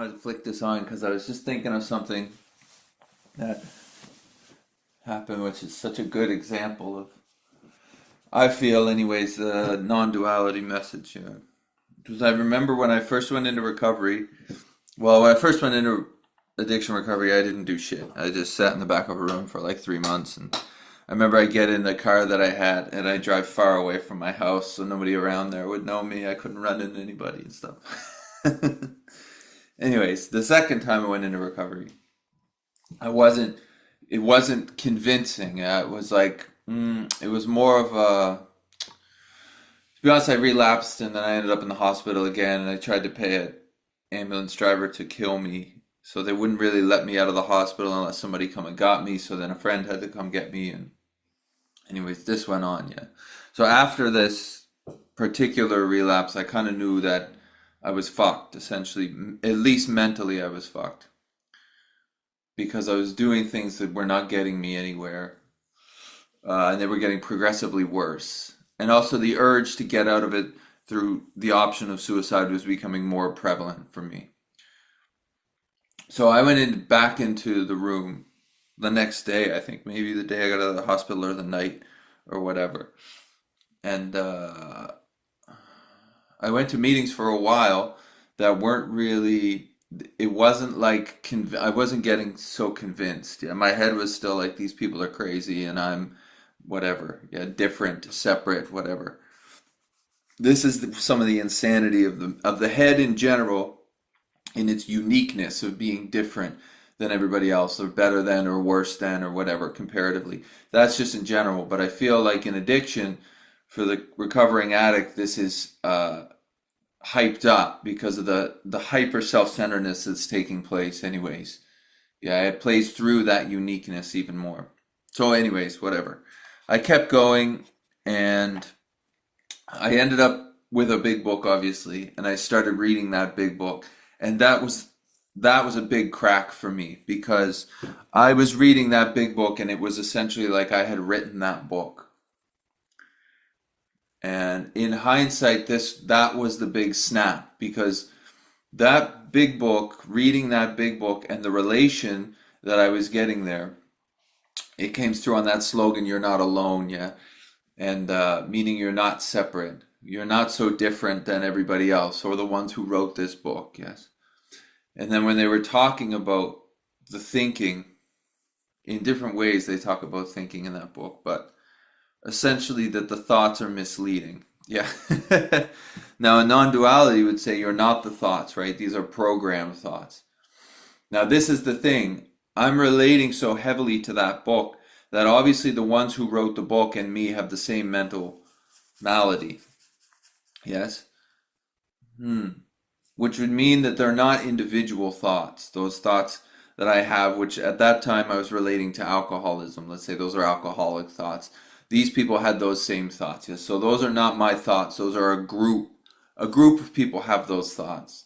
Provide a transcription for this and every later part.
wanted to flick this on because I was just thinking of something that happened, which is such a good example of, I feel, anyways, the non-duality message. Because I remember when I first went into recovery. Well, when I first went into addiction recovery, I didn't do shit. I just sat in the back of a room for like 3 months, and I remember I get in the car that I had, and I drive far away from my house, so nobody around there would know me. I couldn't run into anybody and stuff. Anyways, the second time I went into recovery, I wasn't. It wasn't convincing. It was like it was more of a. To be honest, I relapsed, and then I ended up in the hospital again, and I tried to pay an ambulance driver to kill me. So they wouldn't really let me out of the hospital unless somebody come and got me. So then a friend had to come get me, and anyways, this went on. Yeah. So after this particular relapse, I kind of knew that I was fucked. Essentially, at least mentally, I was fucked because I was doing things that were not getting me anywhere, and they were getting progressively worse. And also, the urge to get out of it through the option of suicide was becoming more prevalent for me. So I went back into the room the next day, I think, maybe the day I got out of the hospital or the night or whatever. And I went to meetings for a while that weren't really, it wasn't like, I wasn't getting so convinced. Yeah, my head was still like, these people are crazy and I'm whatever, yeah, different, separate, whatever. This is some of the insanity of the head in general, in its uniqueness of being different than everybody else, or better than, or worse than, or whatever, comparatively. That's just in general. But I feel like in addiction, for the recovering addict, this is hyped up because of the hyper self-centeredness that's taking place anyways. Yeah, it plays through that uniqueness even more. So anyways, whatever. I kept going, and I ended up with a big book, obviously, and I started reading that big book. And that was a big crack for me because I was reading that big book, and it was essentially like I had written that book. And in hindsight, that was the big snap because that big book, reading that big book, and the relation that I was getting there, it came through on that slogan, "You're not alone," yeah, and meaning you're not separate, you're not so different than everybody else or the ones who wrote this book, yes. And then when they were talking about the thinking in different ways, they talk about thinking in that book, but essentially that the thoughts are misleading. Yeah. Now, a non-duality would say you're not the thoughts, right? These are programmed thoughts. Now, this is the thing. I'm relating so heavily to that book that obviously the ones who wrote the book and me have the same mental malady. Yes? Which would mean that they're not individual thoughts. Those thoughts that I have, which at that time I was relating to alcoholism. Let's say those are alcoholic thoughts. These people had those same thoughts. Yes, so those are not my thoughts. Those are a group. A group of people have those thoughts.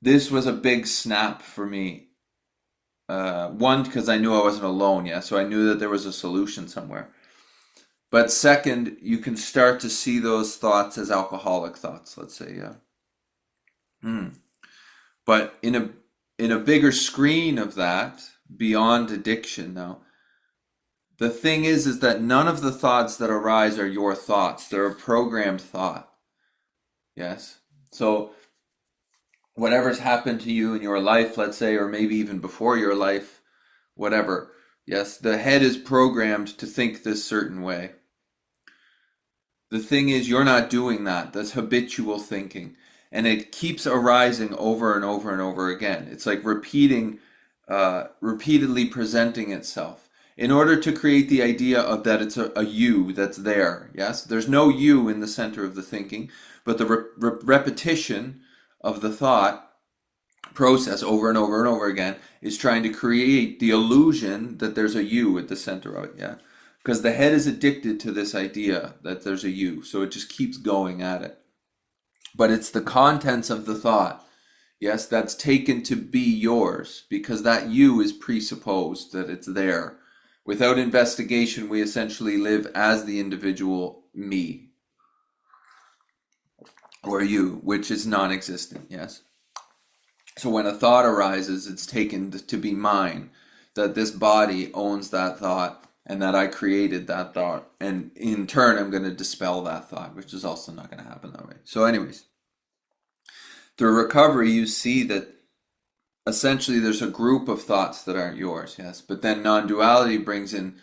This was a big snap for me. One, because I knew I wasn't alone. Yeah, so I knew that there was a solution somewhere. But second, you can start to see those thoughts as alcoholic thoughts. Let's say, yeah. Hmm. But in a bigger screen of that, beyond addiction now, the thing is that none of the thoughts that arise are your thoughts. They're a programmed thought. Yes. So whatever's happened to you in your life, let's say, or maybe even before your life, whatever. Yes, the head is programmed to think this certain way. The thing is, you're not doing that. That's habitual thinking. And it keeps arising over and over and over again. It's like repeatedly presenting itself in order to create the idea of that it's a you that's there. Yes, there's no you in the center of the thinking, but the repetition of the thought process over and over and over again is trying to create the illusion that there's a you at the center of it. Yeah, because the head is addicted to this idea that there's a you, so it just keeps going at it. But it's the contents of the thought, yes, that's taken to be yours because that you is presupposed that it's there. Without investigation, we essentially live as the individual me or you, which is non-existent, yes. So when a thought arises, it's taken to be mine, that this body owns that thought and that I created that thought. And in turn, I'm going to dispel that thought, which is also not going to happen that way. So anyways, through recovery, you see that essentially there's a group of thoughts that aren't yours, yes. But then non-duality brings in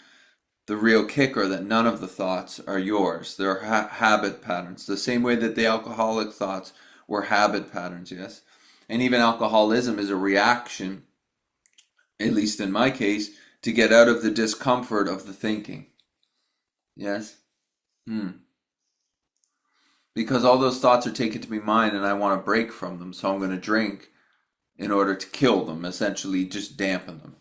the real kicker that none of the thoughts are yours. They're habit patterns. The same way that the alcoholic thoughts were habit patterns, yes. And even alcoholism is a reaction, at least in my case, to get out of the discomfort of the thinking. Yes? Because all those thoughts are taken to be mine and I want to break from them, so I'm going to drink in order to kill them, essentially just dampen them.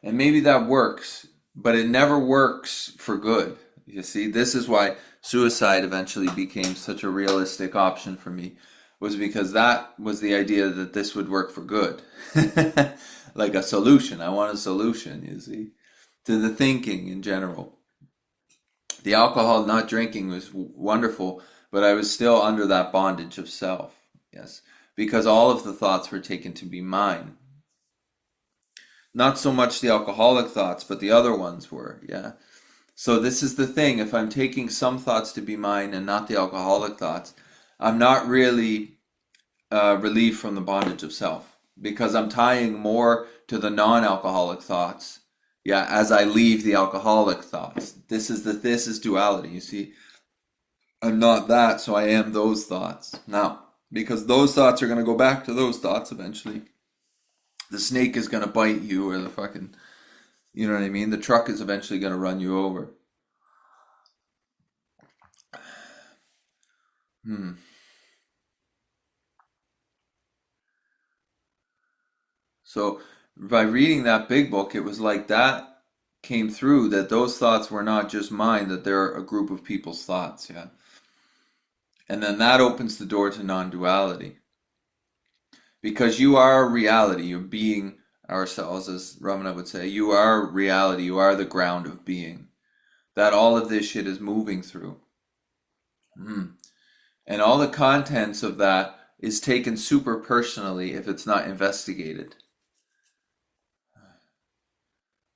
And maybe that works, but it never works for good. You see, this is why suicide eventually became such a realistic option for me, was because that was the idea that this would work for good. Like a solution. I want a solution, you see, to the thinking in general. The alcohol not drinking was wonderful, but I was still under that bondage of self, yes, because all of the thoughts were taken to be mine. Not so much the alcoholic thoughts, but the other ones were, yeah. So this is the thing, if I'm taking some thoughts to be mine and not the alcoholic thoughts, I'm not really relieved from the bondage of self, because I'm tying more to the non-alcoholic thoughts, yeah, as I leave the alcoholic thoughts. This is duality, you see. I'm not that, so I am those thoughts. Now, because those thoughts are going to go back to those thoughts eventually. The snake is going to bite you, or the fucking, you know what I mean? The truck is eventually going to run you over. So by reading that big book, it was like that came through, that those thoughts were not just mine, that they're a group of people's thoughts, yeah. And then that opens the door to non-duality. Because you are reality, you're being ourselves, as Ramana would say. You are reality, you are the ground of being. That all of this shit is moving through. And all the contents of that is taken super personally if it's not investigated.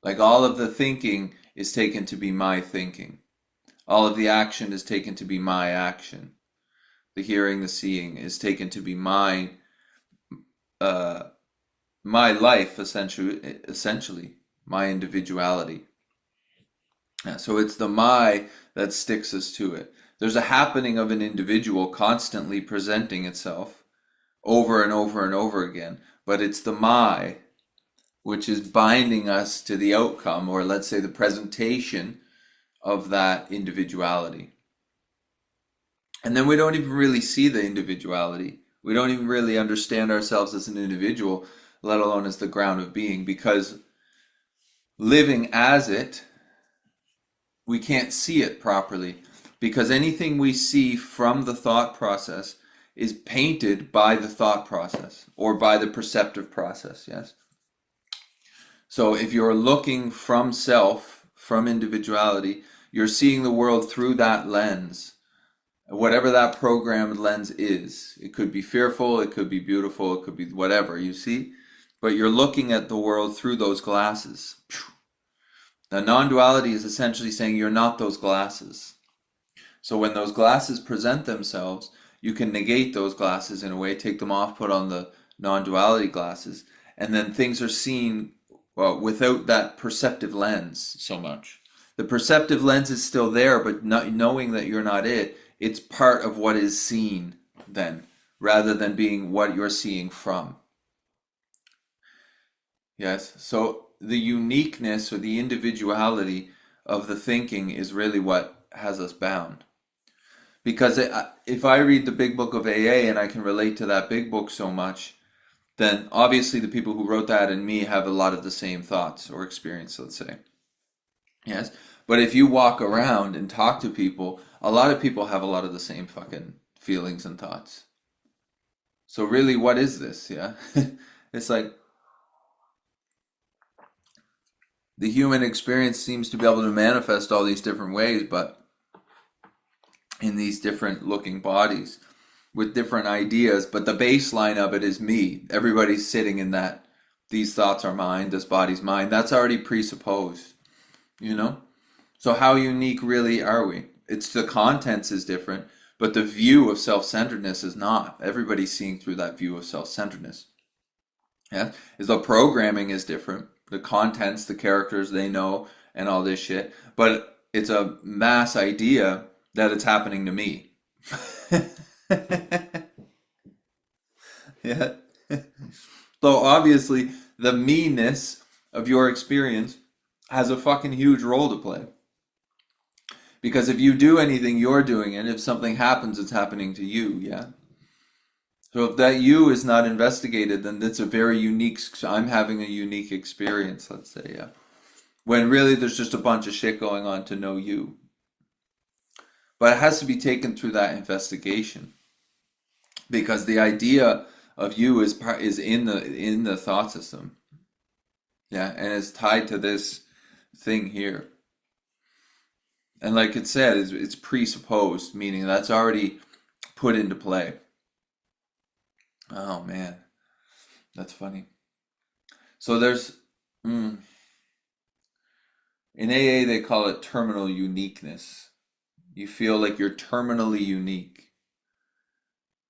Like all of the thinking is taken to be my thinking. All of the action is taken to be my action. The hearing, the seeing is taken to be uh, my life, essentially, my individuality. Yeah, so it's the my that sticks us to it. There's a happening of an individual constantly presenting itself over and over and over again, but it's the my which is binding us to the outcome, or let's say the presentation of that individuality. And then we don't even really see the individuality. We don't even really understand ourselves as an individual, let alone as the ground of being, because living as it, we can't see it properly, because anything we see from the thought process is painted by the thought process or by the perceptive process, yes? So if you're looking from self, from individuality, you're seeing the world through that lens, whatever that programmed lens is. It could be fearful, it could be beautiful, it could be whatever, you see? But you're looking at the world through those glasses. Now, non-duality is essentially saying you're not those glasses. So when those glasses present themselves, you can negate those glasses in a way, take them off, put on the non-duality glasses, and then things are seen without that perceptive lens so much. The perceptive lens is still there, but not knowing that you're not it, it's part of what is seen then, rather than being what you're seeing from. Yes, so the uniqueness or the individuality of the thinking is really what has us bound. Because if I read the big book of AA and I can relate to that big book so much, then obviously the people who wrote that and me have a lot of the same thoughts or experience, let's say. Yes? But if you walk around and talk to people, a lot of people have a lot of the same fucking feelings and thoughts. So really, what is this? Yeah? It's like the human experience seems to be able to manifest all these different ways, but in these different looking bodies. with different ideas, but the baseline of it is me. Everybody's sitting in that. These thoughts are mine, this body's mine. That's already presupposed, you know? So how unique really are we? It's the contents is different, but the view of self-centeredness is not. Everybody's seeing through that view of self-centeredness. Yeah? Is the programming is different. The contents, the characters they know, and all this shit. But it's a mass idea that it's happening to me. Yeah. So obviously, the me-ness of your experience has a fucking huge role to play. Because if you do anything, you're doing it. If something happens, it's happening to you. Yeah. So if that you is not investigated, then it's a very unique. I'm having a unique experience. Let's say, yeah. When really there's just a bunch of shit going on to know you. But it has to be taken through that investigation because the idea of you is in the thought system. Yeah, and it's tied to this thing here. And like it said, it's presupposed, meaning that's already put into play. Oh man, that's funny. So there's mm, in AA they call it terminal uniqueness. You feel like you're terminally unique,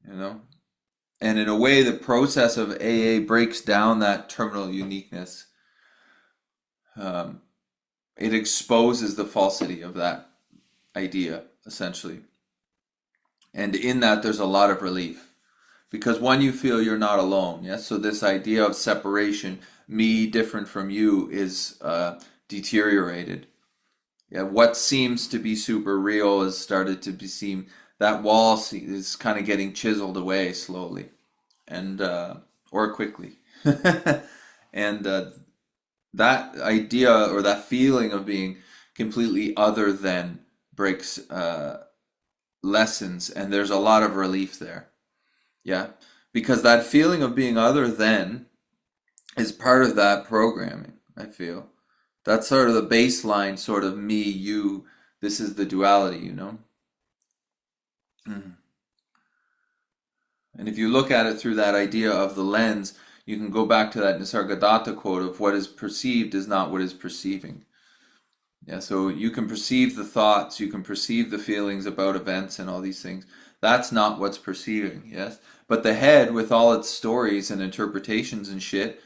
you know? And in a way, the process of AA breaks down that terminal uniqueness. Um, it exposes the falsity of that idea, essentially. And in that, there's a lot of relief. Because one, you feel you're not alone. Yes, so this idea of separation, me different from you, is deteriorated. Yeah, what seems to be super real has started to be seen. That wall is kind of getting chiseled away slowly, and or quickly, and that idea or that feeling of being completely other than breaks lessons, and there's a lot of relief there. Yeah, because that feeling of being other than is part of that programming, I feel. That's sort of the baseline, sort of me, you. This is the duality, you know? Mhm. And if you look at it through that idea of the lens, you can go back to that Nisargadatta quote of what is perceived is not what is perceiving. Yeah, so you can perceive the thoughts, you can perceive the feelings about events and all these things. That's not what's perceiving, yes? But the head, with all its stories and interpretations and shit,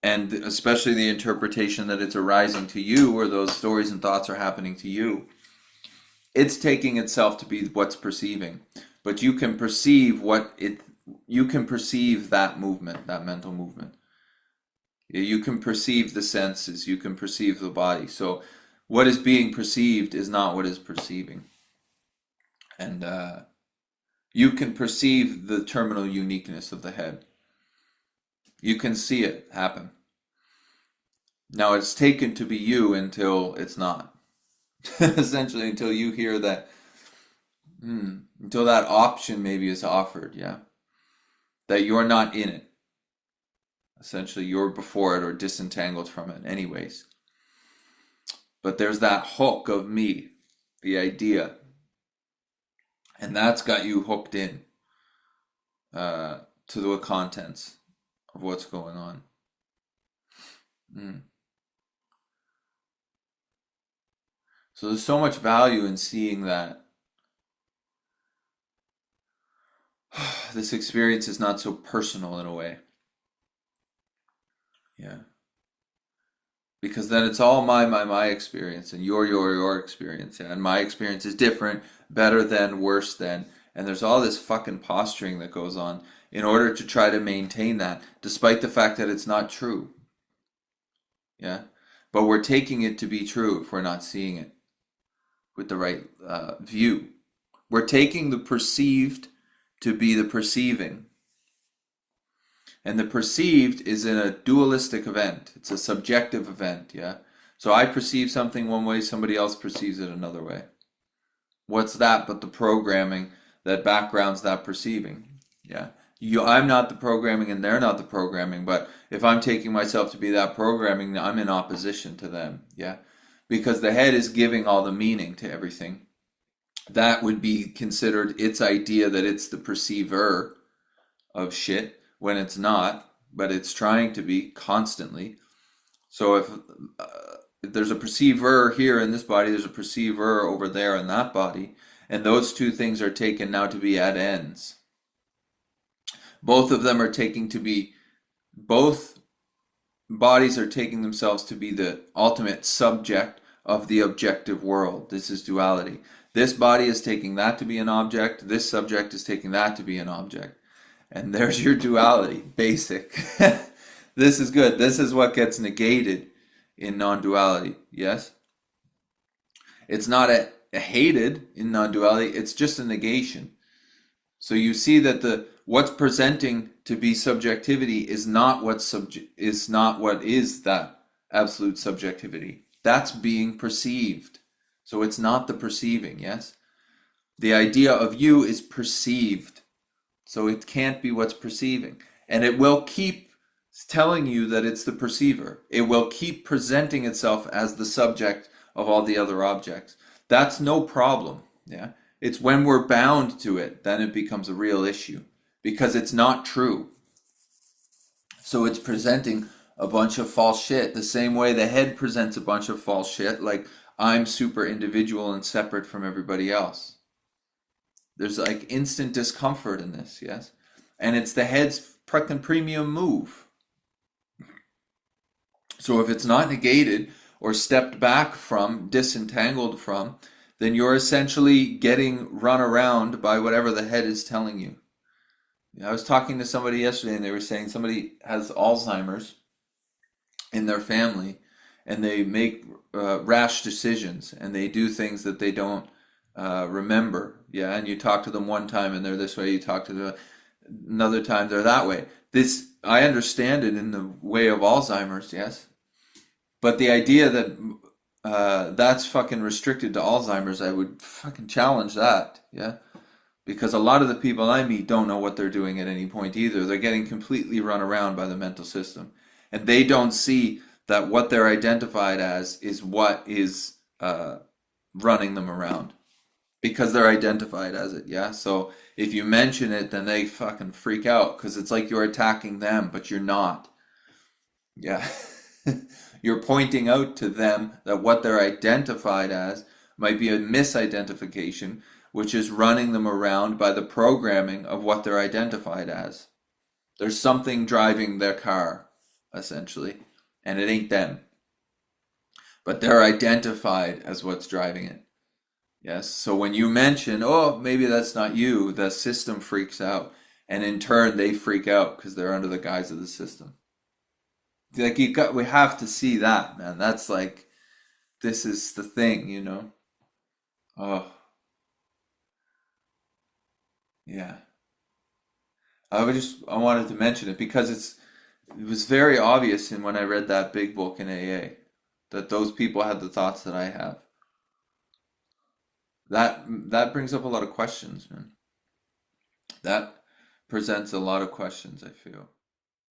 and especially the interpretation that it's arising to you, or those stories and thoughts are happening to you, it's taking itself to be what's perceiving. But you can perceive you can perceive that movement, that mental movement. You can perceive the senses, you can perceive the body. So what is being perceived is not what is perceiving. And you can perceive the terminal uniqueness of the head. You can see it happen. Now it's taken to be you until it's not. Essentially, until you hear that, until that option maybe is offered, yeah, that you're not in it. Essentially, you're before it or disentangled from it, anyways. But there's that hook of me, the idea, and that's got you hooked in to the contents of what's going on. Mm. So there's so much value in seeing that this experience is not so personal in a way. Yeah. Because then it's all my experience and your experience. Yeah? And my experience is different, better than, worse than. And there's all this fucking posturing that goes on in order to try to maintain that, despite the fact that it's not true. Yeah. But we're taking it to be true if we're not seeing it with the right view. We're taking the perceived to be the perceiving. And the perceived is in a dualistic event. It's a subjective event, yeah? So I perceive something one way, somebody else perceives it another way. What's that but the programming that backgrounds that perceiving? Yeah. I'm not the programming and they're not the programming, but if I'm taking myself to be that programming, I'm in opposition to them, yeah? Because the head is giving all the meaning to everything. that would be considered its idea that it's the perceiver of shit when it's not, but it's trying to be constantly. So if there's a perceiver here in this body, there's a perceiver over there in that body, and those two things are taken now to be at ends. Both of them are taking to be, both bodies are taking themselves to be the ultimate subject of the objective world. This is duality. This body is taking that to be an object. This subject is taking that to be an object. And there's your duality, basic. This is good. This is what gets negated in non-duality. Yes? It's not a hated in non-duality, it's just a negation. So you see that the what's presenting to be subjectivity is not what is that absolute subjectivity. That's being perceived. So it's not the perceiving, yes? The idea of you is perceived. So it can't be what's perceiving. And it will keep telling you that it's the perceiver. It will keep presenting itself as the subject of all the other objects. That's no problem. Yeah. It's when we're bound to it, then it becomes a real issue because it's not true. So it's presenting a bunch of false shit the same way the head presents a bunch of false shit, like I'm super individual and separate from everybody else. There's like instant discomfort in this, yes? And it's the head's fucking premium move. So if it's not negated or stepped back from, disentangled from, then you're essentially getting run around by whatever the head is telling you. I was talking to somebody yesterday and they were saying somebody has Alzheimer's in their family and they make rash decisions and they do things that they don't remember. Yeah, and you talk to them one time and they're this way, you talk to them another time they're that way. This, I understand it in the way of Alzheimer's, yes. But the idea that that's fucking restricted to Alzheimer's, I would fucking challenge that, yeah? Because a lot of the people I meet don't know what they're doing at any point either. They're getting completely run around by the mental system. And they don't see that what they're identified as is what is running them around. Because they're identified as it, yeah? So if you mention it, then they fucking freak out because it's like you're attacking them, but you're not. Yeah. You're pointing out to them that what they're identified as might be a misidentification, which is running them around by the programming of what they're identified as. There's something driving their car, essentially, and it ain't them. But they're identified as what's driving it. Yes, so when you mention, oh, maybe that's not you, the system freaks out. And in turn, they freak out because they're under the guise of the system. Like we have to see that, man. That's like, this is the thing, you know? Oh, yeah. I wanted to mention it because it was very obvious in when I read that big book in AA that those people had the thoughts that I have. That brings up a lot of questions, man. That presents a lot of questions, I feel.